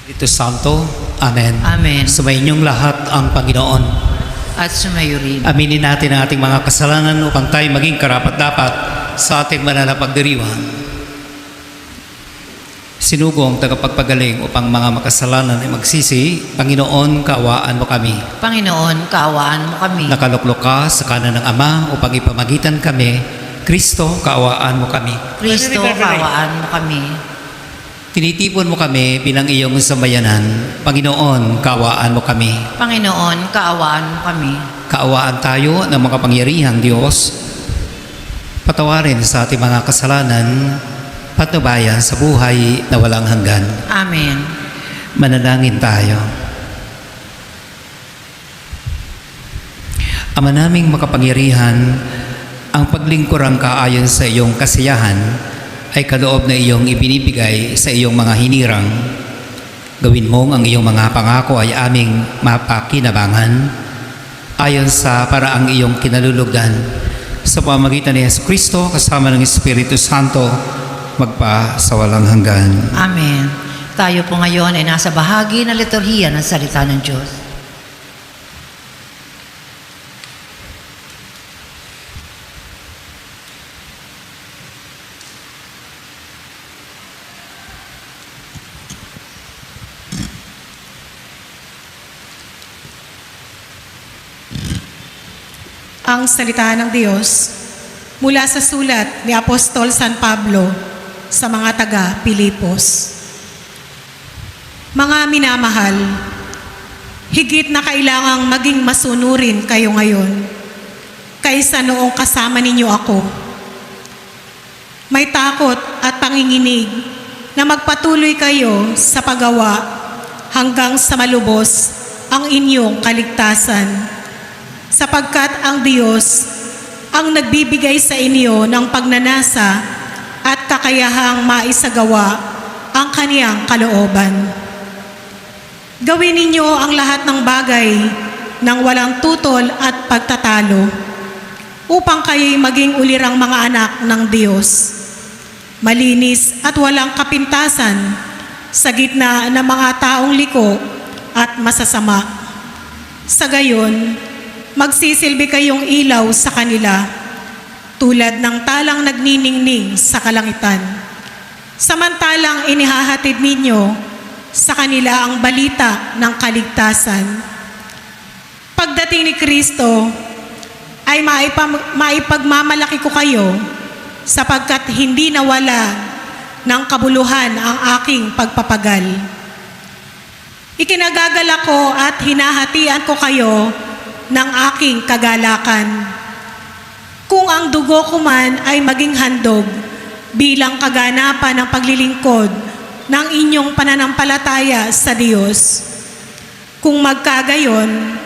Espiritu Santo. Amen. Amen. Sumayin lahat ang Panginoon. At sumayo rin. Aminin natin ang ating mga kasalanan upang tayo maging karapat-dapat sa ating banal na pagdiriwang. Sinugong tagapagpagaling upang mga makasalanan ay magsisi. Panginoon, kaawaan mo kami. Panginoon, kaawaan mo kami. Nakaluklok ka sa kanan ng Ama upang ipamagitan kami. Kristo, kaawaan mo kami. Kristo, kaawaan mo kami. Tinitipon mo kami bilang iyong sambayanan. Panginoon, kaawaan mo kami. Panginoon, kaawaan mo kami. Kaawaan tayo ng mga pangyarihang Diyos. Patawarin sa ating mga kasalanan, patnubayan sa buhay na walang hanggan. Amen. Manalangin tayo. Ama naming makapangyarihan, ang paglingkurang kaayon sa iyong kasiyahan ay kaloob na iyong ibinibigay sa iyong mga hinirang. Gawin mong ang iyong mga pangako ay aming mapakinabangan ayon sa paraang iyong kinalulugdan. Sa pamamagitan ni Yesu Kristo kasama ng Espiritu Santo, magpa sa walang hanggan. Amen. Tayo po ngayon ay nasa bahagi ng liturhiya ng salita ng Diyos. Ang salita ng Diyos mula sa sulat ni Apostol San Pablo sa mga taga-Pilipos. Mga minamahal, higit na kailangang maging masunurin kayo ngayon kaysa noong kasama ninyo ako. May takot at panginginig na magpatuloy kayo sa paggawa hanggang sa malubos ang inyong kaligtasan. Sapagkat ang Diyos ang nagbibigay sa inyo ng pagnanasa at kakayahang maisagawa ang kaniyang kalooban. Gawin ninyo ang lahat ng bagay ng walang tutol at pagtatalo upang kayo'y maging ulirang mga anak ng Diyos, malinis at walang kapintasan sa gitna ng mga taong liko at masasama. Sa gayon, magsisilbi kayong ilaw sa kanila, tulad ng talang nagniningning sa kalangitan. Samantalang inihahatid ninyo sa kanila ang balita ng kaligtasan. Pagdating ni Kristo, ay maipagmamalaki ko kayo, sapagkat hindi nawala ng kabuluhan ang aking pagpapagal. Ikinagagalak ko at hinahatian ko kayo ng aking kagalakan. Kung ang dugo ko man ay maging handog bilang kaganapan ng paglilingkod ng inyong pananampalataya sa Diyos. Kung magkagayon,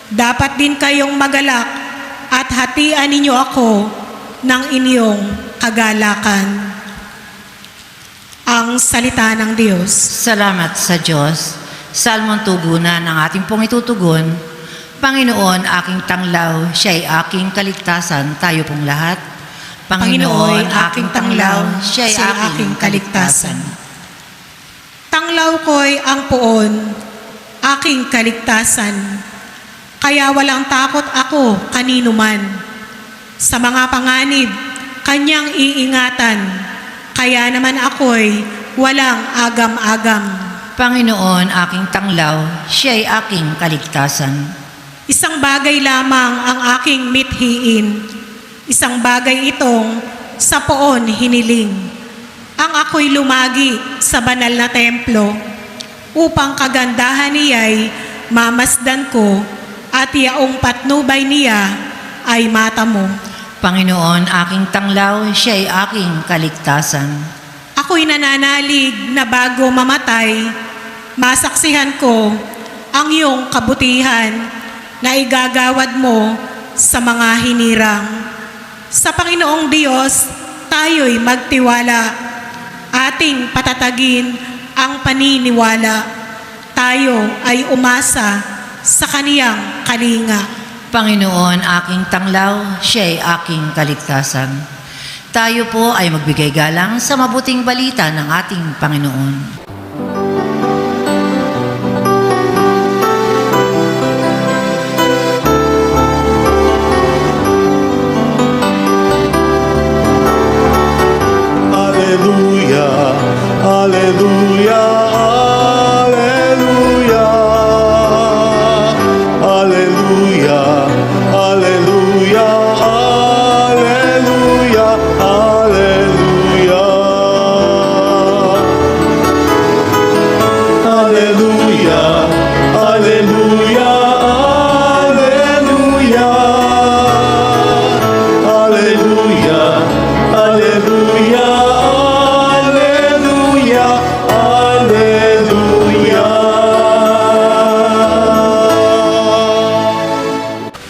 dapat din kayong magalak at hatian ninyo ako ng inyong kagalakan. Ang salita ng Diyos. Salamat sa Diyos. Salmong tugunan ng ating pong itutugon. Panginoon, aking tanglaw, siya'y aking kaligtasan, tayo pong lahat. Panginoon, aking tanglaw, siya'y aking kaligtasan. Tanglaw ko'y ang poon, aking kaligtasan. Kaya walang takot ako kanino man. Sa mga panganib, kanyang iingatan. Kaya naman ako'y walang agam-agam. Panginoon, aking tanglaw, siya'y aking kaligtasan. Isang bagay lamang ang aking mithiin. Isang bagay itong sa poon hiniling. Ang ako'y lumagi sa banal na templo upang kagandahan niya'y mamasdan ko at yaong patnubay niya ay matamo. Panginoon, aking tanglaw, siya'y aking kaligtasan. Ako'y nananalig na bago mamatay, masaksihan ko ang iyong kabutihan na igagawad mo sa mga hinirang. Sa Panginoong Diyos, tayo'y magtiwala. Ating patatagin ang paniniwala. Tayo ay umasa sa kaniyang kalinga. Panginoon, aking tanglaw, siya'y aking kaligtasan. Tayo po ay magbigay galang sa mabuting balita ng ating Panginoon. Alleluia, Alleluia, Alleluia. Alleluia, Alleluia, Alleluia, Alleluia.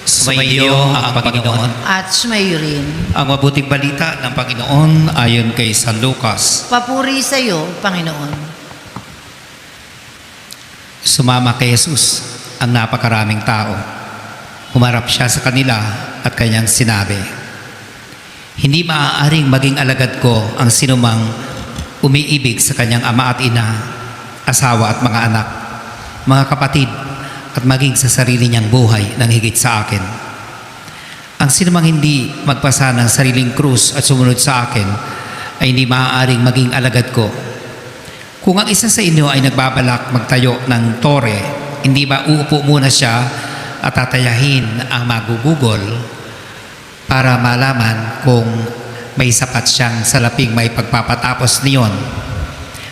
Sumainyo ang Panginoon. At sumayo rin. Ang mabuting balita ng Panginoon ayon kay San Lucas. Papuri sa iyo, Panginoon. Sumama kay Jesus ang napakaraming tao. Humarap siya sa kanila at kanyang sinabi, "Hindi maaaring maging alagad ko ang sinumang umiibig sa kanyang ama at ina, asawa at mga anak, mga kapatid, at maging sa sarili niyang buhay nang higit sa akin. Ang sinumang hindi magpasa ng sariling krus at sumunod sa akin ay hindi maaaring maging alagad ko. Kung ang isa sa inyo ay nagbabalak magtayo ng tore, hindi ba uupo muna siya at tatayahin ang magugugol para malaman kung may sapat siyang salaping may pagpapatapos niyon?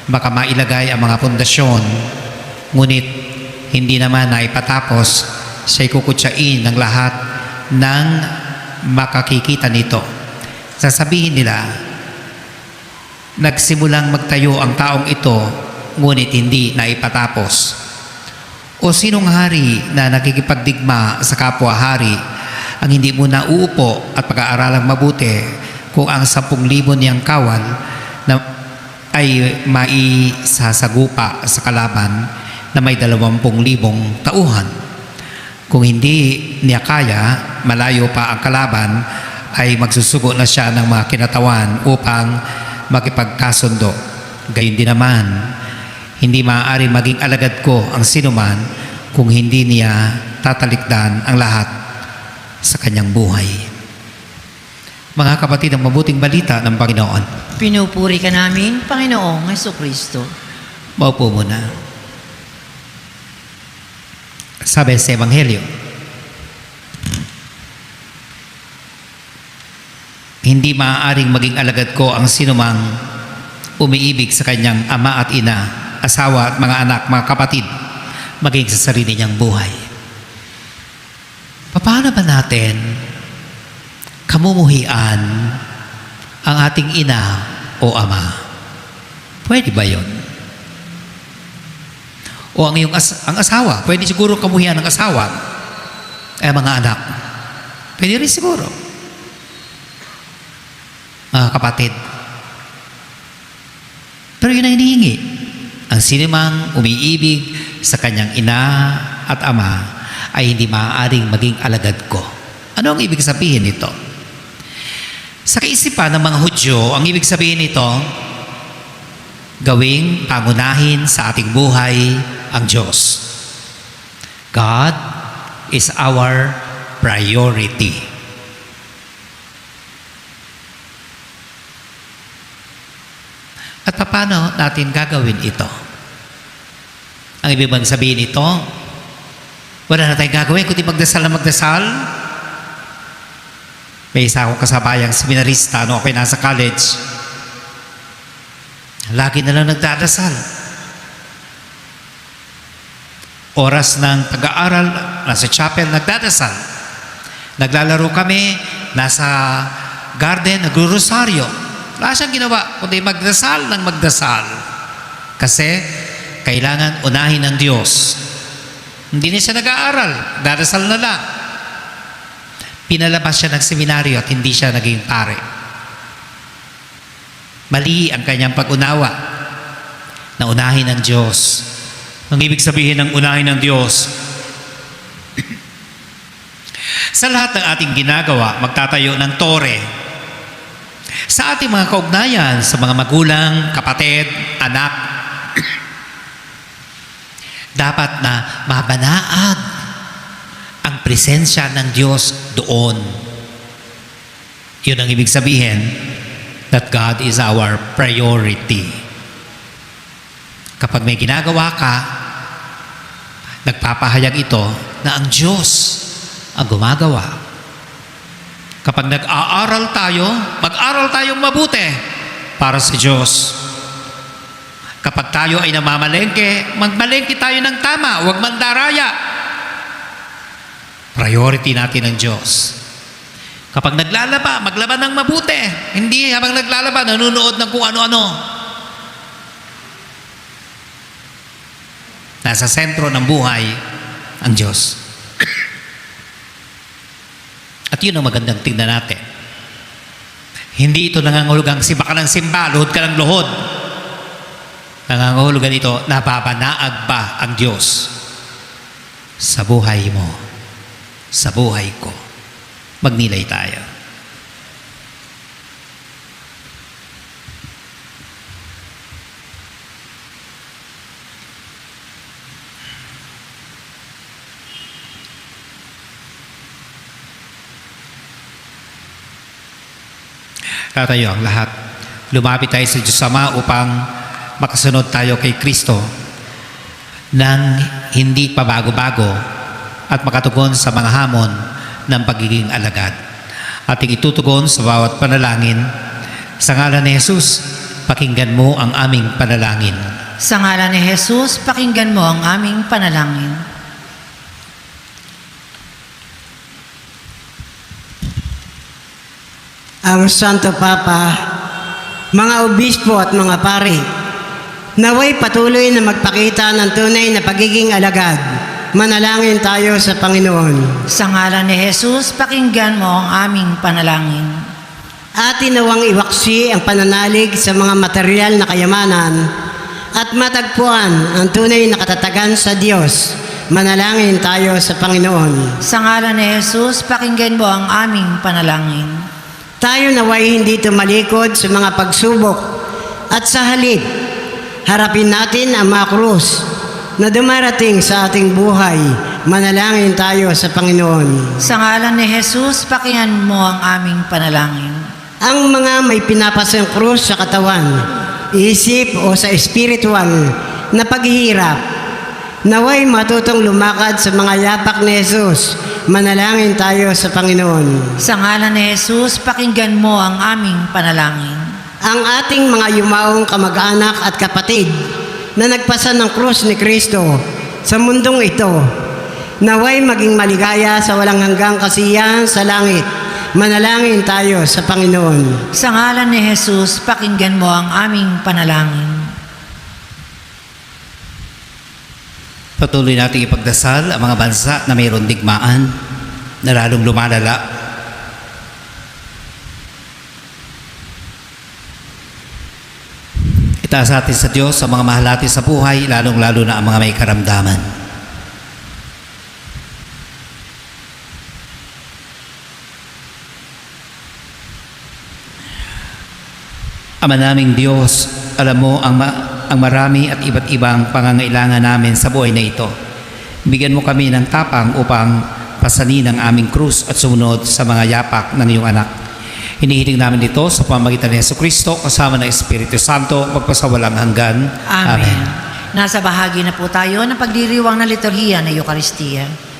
Baka mailagay ang mga pundasyon, ngunit hindi naman na ipatapos, siya'y kukutsain ng lahat ng makakikita nito. Sasabihin nila, nagsimulang magtayo ang taong ito, ngunit hindi na ipatapos. O sinong hari na nakikipagdigma sa kapwa-hari ang hindi muna uupo at pag-aaralang mabuti kung ang 10,000 niyang kawal na ay maisasagupa sa kalaban na may 20,000 tauhan. Kung hindi niya kaya, malayo pa ang kalaban, ay magsusugo na siya ng mga kinatawan upang makipagkasundo. Gayon din naman, hindi maaari maging alagad ko ang sinuman kung hindi niya tatalikdan ang lahat sa kanyang buhay." Mga kapatid, ang mabuting balita ng Panginoon. Pinupuri ka namin, Panginoong Jesucristo. Maupo muna. Sabi sa Ebanghelyo, "Hindi maaaring maging alagad ko ang sinumang umiibig sa kanyang ama at ina, asawa at mga anak, mga kapatid, maging sa sarili niyang buhay." Paano ba natin kamumuhian ang ating ina o ama? Pwede ba yun? O ang ang asawa, pwede siguro kamuhian ng asawa, mga anak, pwede rin siguro. Mga kapatid. Pero yun ang hinihingi. Ang sinumang umiibig sa kanyang ina at ama ay hindi maaaring maging alagad ko. Ano ang ibig sabihin nito? Sa kaisipan ng mga Hudyo, ang ibig sabihin nito, gawing pangunahin sa ating buhay ang Diyos. God is our priority. At paano natin gagawin ito? Ang ibig bang sabihin nito, wala na tayong gagawin kundi magdasal na magdasal? May isa akong kasabayang seminarista noong ako'y nasa college. Lagi na lang nagdadasal. Oras ng pag-aaral, nasa chapel, nagdadasal. Naglalaro kami, nasa garden, nagro-rosaryo. Wala siyang ginawa, kundi magdasal ng magdasal. Kasi, kailangan unahin ng Diyos. Hindi na siya nag-aaral, dadasal na lang. Pinalabas siya ng seminaryo at hindi siya naging pare. Mali ang kanyang pag-unawa na unahin ng Diyos. Ang ibig sabihin ng unahin ng Diyos, sa lahat ng ating ginagawa, magtatayo ng tore. Sa ating mga kaugnayan, sa mga magulang, kapatid, anak, dapat na mabanaag ang presensya ng Diyos doon. Yun ang ibig sabihin that God is our priority. Kapag may ginagawa ka, nagpapahayag ito na ang Diyos ang gumagawa. Kapag nag-aaral tayo, mag-aral tayong mabuti para sa Diyos. Kapag tayo ay namamalengke, magmalengke tayo ng tama, huwag mandaraya. Priority natin ang Diyos. Kapag naglalaba, maglaba ng mabuti. Hindi habang naglalaba, nanonood ng kung ano-ano. Nasa sentro ng buhay ang Diyos. At yun ang magandang tingnan natin. Hindi ito nangangahulugang simba ka ng simba, luhod ka ng luhod. Nangangahulugan ito, napapanaag ba ang Diyos sa buhay mo, sa buhay ko. Magnilay tayo. Tatayo ang lahat. Lumapit tayo sa Diyos Ama upang makasunod tayo kay Kristo nang hindi pa bago-bago at makatugon sa mga hamon ng pagiging alagad. Ating itutugon sa bawat panalangin. Sa ngalan ni Jesus, pakinggan mo ang aming panalangin. Sa ngalan ni Jesus, pakinggan mo ang aming panalangin. Ang Santo Papa, mga obispo at mga pari, naway patuloy na magpakita ng tunay na pagiging alagad. Manalangin tayo sa Panginoon. Sa ngalan ni Jesus, pakinggan mo ang aming panalangin. Atin nawang iwaksi ang pananalig sa mga material na kayamanan at matagpuan ang tunay na katatagan sa Diyos. Manalangin tayo sa Panginoon. Sa ngalan ni Jesus, pakinggan mo ang aming panalangin. Tayo naway hindi tumalikod sa mga pagsubok at sa halip, harapin natin ang mga krus na dumarating sa ating buhay. Manalangin tayo sa Panginoon. Sa ngalan ni Jesus, pakinggan mo ang aming panalangin. Ang mga may pinapasang krus sa katawan, isip o sa espiritual na paghihirap, naway matutong lumakad sa mga yapak ni Jesus. Manalangin tayo sa Panginoon. Sa ngalan ni Jesus, pakinggan mo ang aming panalangin. Ang ating mga yumaong kamag-anak at kapatid na nagpasa ng krus ni Kristo sa mundong ito, naway maging maligaya sa walang hanggang kasiyahan sa langit. Manalangin tayo sa Panginoon. Sa ngalan ni Jesus, pakinggan mo ang aming panalangin. Patuloy nating ipagdasal ang mga bansa na mayroong digmaan na lalong lumalala. Itaas natin sa Diyos ang mga mahal natin sa buhay, lalong-lalo na ang mga may karamdaman. Ama naming Diyos, alam mo ang marami at iba't ibang pangangailangan namin sa buhay na ito. Bigyan mo kami ng tapang upang pasanin ang aming krus at sumunod sa mga yapak ng iyong anak. Hinihiling namin ito sa pamamagitan ni Jesucristo kasama ng Espiritu Santo magpasawalang hanggan. Amen. Nasa bahagi na po tayo ng pagdiriwang ng liturhiya ng Eucharistia.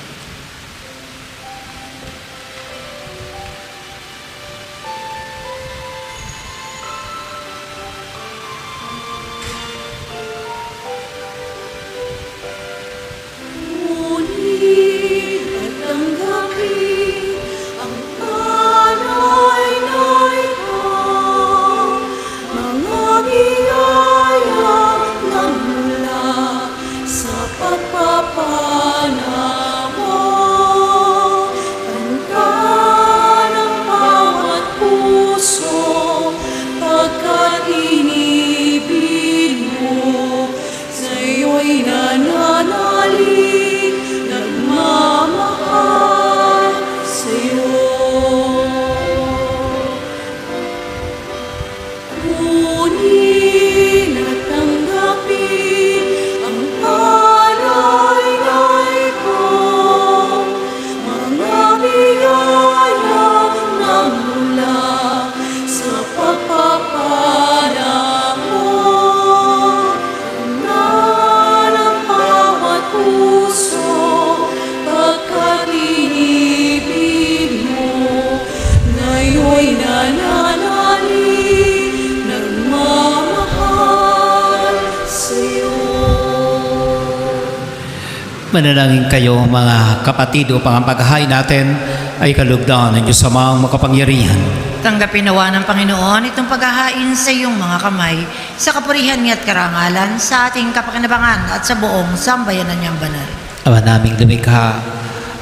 Manalangin kayo mga kapatid upang ang paghahain natin ay kalugdan ng Diyos Amang makapangyarihan. Tanggapin nawa ng Panginoon itong paghahain sa iyong mga kamay, sa kapurihan niya at karangalan, sa ating kapakinabangan at sa buong sambayanan niyang banal. Ama naming lumikha,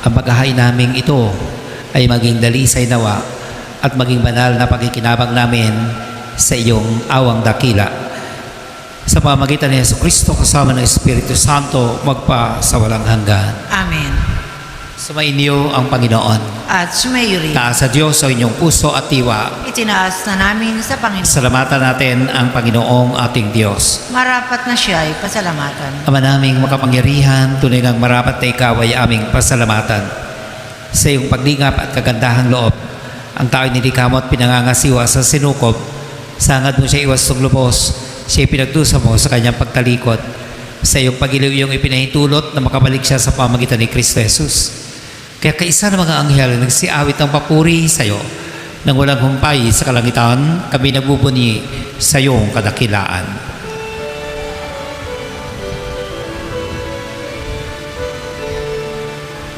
ang paghahain naming ito ay maging dalisay nawa at maging banal na pagkikinabang namin sa iyong awang dakila. Sa pamagitan ni Jesucristo kasama ng Espiritu Santo, magpa sa walang hanggan. Amen. Sumainyo ang Panginoon. At sumayo rin. Taas sa Diyos ang inyong puso at tiwa. Itinaas na namin sa Panginoon. Salamatan natin ang Panginoong ating Diyos. Marapat na siya ay pasalamatan. Ama naming makapangyarihan, tunay ngang marapat na ikaw ay aming pasalamatan. Sa iyong paglingap at kagandahang loob, ang tao'y nilikha mo at pinangangasiwa sa sinukob, sangad mo siya iwas ng lubos, siya pinagdusa mo sa kanyang pagtalikod. Sa iyong pag-iliw iyong ipinahintulot na makabalik siya sa pamagitan ni Kristo Jesus. Kaya kaisa ng mga anghel nagsiawit ng papuri sa iyo. Nang walang humpay sa kalangitan, kami nagbubuni sa iyong kadakilaan.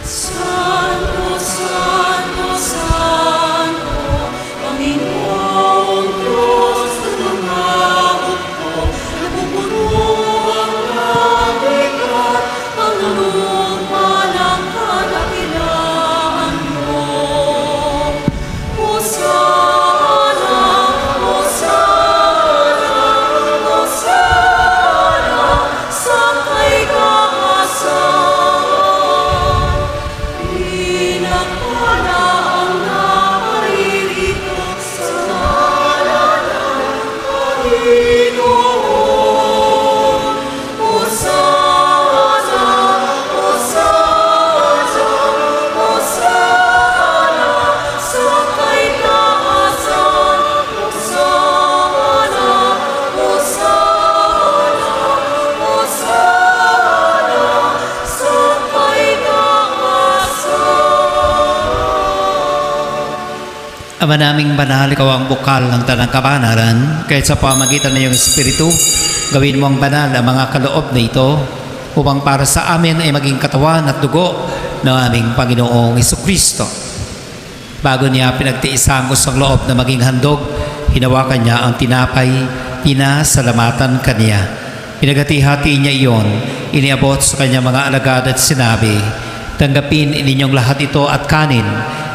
Santo, Santo, Santo, Panginoong Diyos ng mga hukbo, napupuno ang langit at ang lupa ng kadakilaan mo. Hosana, Hosana, Hosana, sa kay kaasahan. Pinagpala ang naririto sa ngalan ng Panginoon. Hosana, Hosana, Hosana, sa kay taasan. Hosana, Hosana, Hosana, sa kay taasan. Ama naming banal, ikaw ang bukal ng tanang kabanalan, kahit sa pamagitan ng iyong Espiritu, gawin mo ang banal ang mga kaloob na ito, upang para sa amin ay maging katawan at dugo ng aming Panginoong Jesucristo. Bago niya pinagtiis ang gustong loob na maging handog, hinawakan niya ang tinapay, pinasalamatan kaniya. Pinagati-hati niya iyon, iniabot sa kanyang mga alagad at sinabi, "Tanggapin ninyong lahat ito at kanin.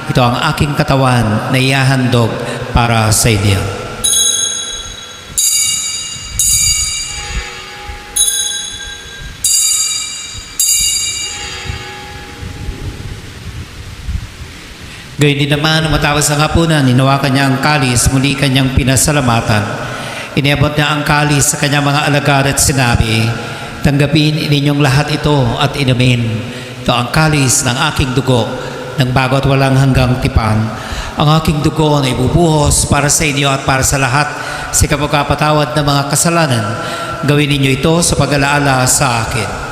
Ito ang aking katawan na ihahandog para sa inyo." Gayun din naman, matapos ang hapunan, hinawakan niya ang kalis, muli kanyang pinasalamatan. Iniabot niya ang kalis sa kanyang mga alagad at sinabi, "Tanggapin ninyong lahat ito at inumin. Ito ang kalis ng aking dugo, ng bago at walang hanggang tipan. Ang aking dugo na ibubuhos para sa inyo at para sa lahat sa kapagpapatawad ng mga kasalanan. Gawin ninyo ito sa pag-alaala sa akin."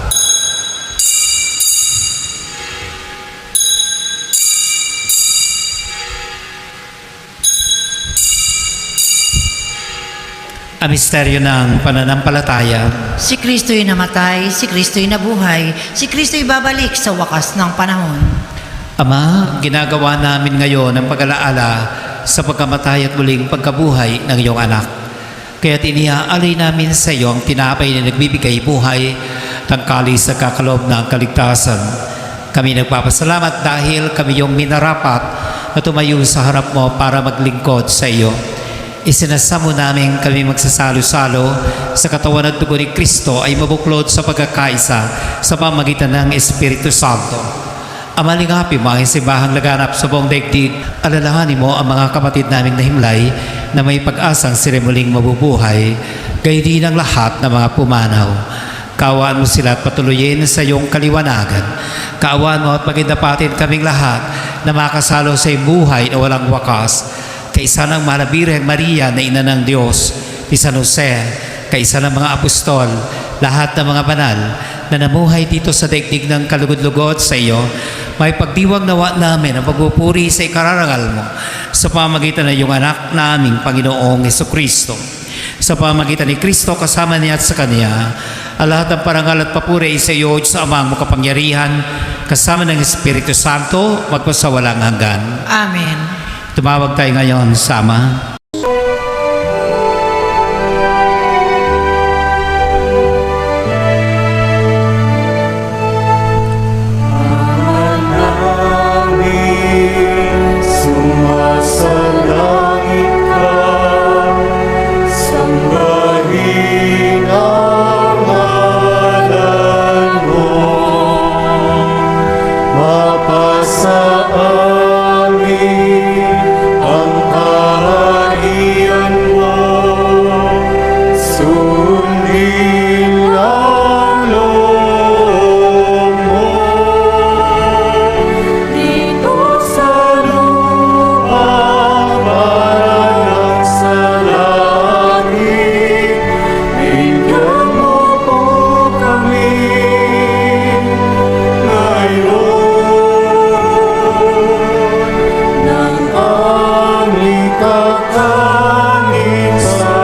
Ang misteryo ng pananampalataya. Si Kristo'y namatay, si Kristo'y nabuhay, si Kristo'y babalik sa wakas ng panahon. Ama, ginagawa namin ngayon ang pag-alaala sa pagkamatay at muling pagkabuhay ng iyong anak. Kaya iniaalay namin sa iyo ang tinapay na nagbibigay buhay, tangkali sa kakalob ng kaligtasan. Kami nagpapasalamat dahil kami yung minarapat na tumayo sa harap mo para maglingkod sa iyo. Isinasamo namin kami magsasalo-salo sa katawan at dugo ni Kristo ay mabuklod sa pagkakaisa sa pamagitan ng Espiritu Santo. Amalingapin mo ang simbahang laganap sa buong daigdig. Alalahanin mo ang mga kapatid naming nahimlay na may pag-asang sila muling mabubuhay, gayon din ang lahat ng mga pumanaw. Kaawaan mo sila at patuloyin sa iyong kaliwanagan. Kaawaan mo at magindapatin kaming lahat na makasalo sa iyong buhay na walang wakas. Kaisa ng Mahal na Birheng Maria na Ina ng Diyos, ni San Jose, kaisa ng mga apostol, lahat ng mga banal na namuhay dito sa daigdig ng kalugod-lugod sa iyo, may pagdiwang nawa namin ang pagpupuri sa ikararangal mo sa pamagitan ng iyong anak na aming Panginoong Jesucristo. Sa pamagitan ni Kristo kasama niya at sa Kanya, Ang lahat ng parangal at papuri ay sa iyo, sa Amang makapangyarihan, kasama ng Espiritu Santo, magpasawalang hanggan. Amen. Tumawag tayo ngayon sa Ama. Sumasalangit ka, sambahin ang ngalan mo. Mapasa amin ang kaharian mo. Sundin ang loob mo. Dito sa Parang sa langit, bigyan mo po kami ngayon ng aming kakanin sa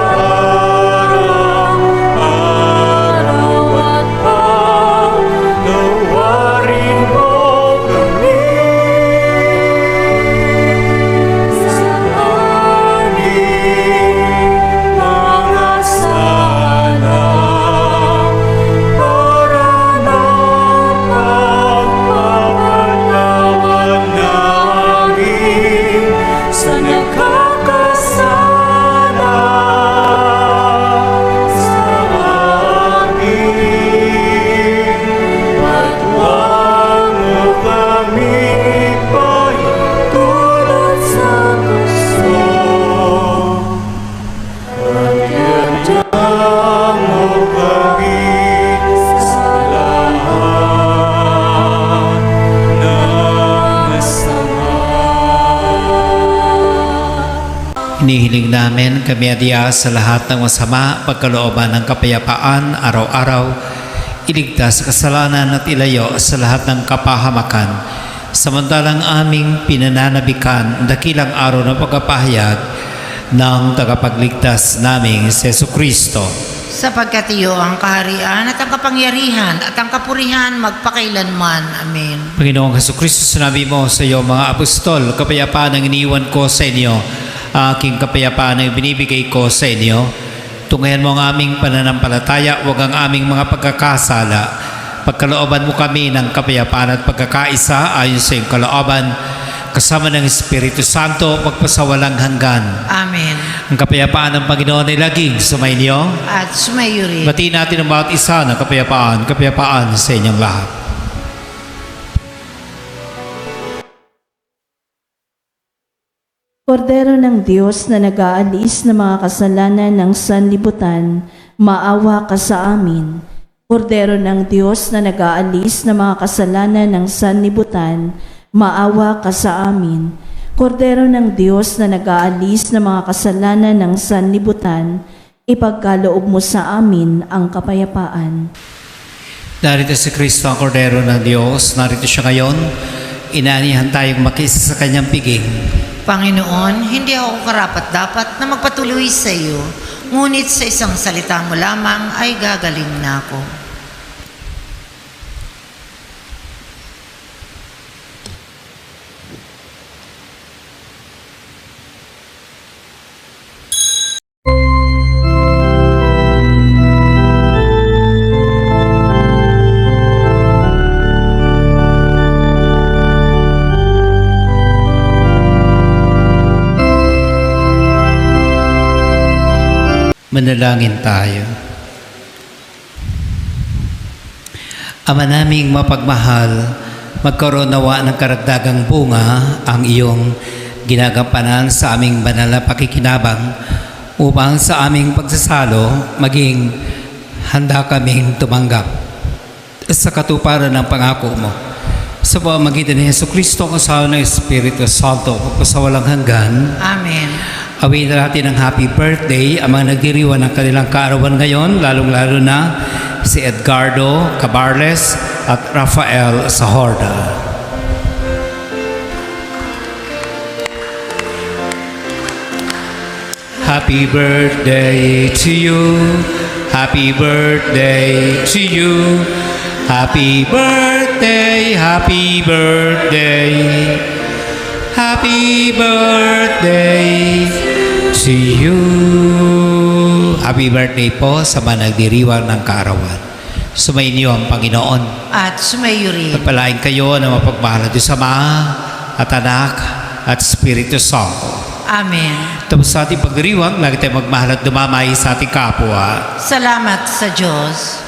araw-araw at paglawarin mo kami. Sa aming mga sala, para ng pagpapatawad namin sa nakakasala sa amin. At huwag mo kami ipahintulot sa gusto. Pagyanyan mo kami sa lahat ng masama. Hinihiling namin kami adiya sa lahat ng masama, pagkalooban ng kapayapaan, araw-araw, iligtas sa kasalanan at ilayo sa lahat ng kapahamakan. Samantalang aming pinananabikan ang dakilang araw ng pagpapahayag ng tagapagligtas naming si Jesucristo. Sapagkat iyo ang kaharian at ang kapangyarihan at ang kapurihan magpakailanman. Amen. Panginoong Jesucristo, sinabi mo sa iyo mga apostol, kapayapaan ang iniwan ko sa inyo, aking kapayapaan ang binibigay ko sa inyo. Tungayan mo ang aming pananampalataya, huwag ang aming mga pagkakasala. Pagkalooban mo kami ng kapayapaan at pagkakaisa ayon sa iyong kalooban, kasama ng Espiritu Santo, magpasawalang hanggan. Amen. Ang kapayapaan ng Panginoon ay laging sumainyo. At sumayo rin. Batiin natin ang bawat isa ng kapayapaan, kapayapaan sa inyong lahat. Kordero ng Diyos na nag-aalis ng mga kasalanan ng sanlibutan, maawa ka sa amin. Kordero ng Diyos na nag-aalis ng mga kasalanan ng sanlibutan, maawa ka sa amin. Kordero ng Diyos na nag-aalis ng mga kasalanan ng sanlibutan, ipagkaloob mo sa amin ang kapayapaan. Narito si Kristo ang Kordero ng Diyos, narito siya ngayon. Inaanihan tayong makisa sa kanyang piging. Panginoon, hindi ako karapat-dapat na magpatuloy sa iyo, ngunit sa isang salita mo lamang ay gagaling na ako. Manalangin tayo. Ama naming mapagmahal, magkaroon nawa ng karagdagang bunga ang iyong ginagampanan sa aming banal na pakikinabang upang sa aming pagsasalo maging handa kaming tumanggap sa katuparan ng pangako mo. Sa pamamagitan ni Jesucristo, kasama ng Espiritu Santo, pagpasawalang hanggan. Amen. Awin na natin ng happy birthday ang mga nagdiriwan ng kanilang kaarawan ngayon, lalong-lalo na si Edgardo Cabarles at Rafael Sahorda. Happy birthday to you. happy birthday to you. Happy birthday, happy birthday. Happy birthday to you. Happy birthday po sa mga nagdiriwang ng kaarawan. Sumainyo ang Panginoon. At sumayo rin. Pagpalain kayo na mapagmahal ng Ama at Anak at Espiritu Santo. Amen. Tapos sa ating pagdiriwang, lagi tayong magmahal at dumamay sa ating kapwa. Salamat sa Diyos.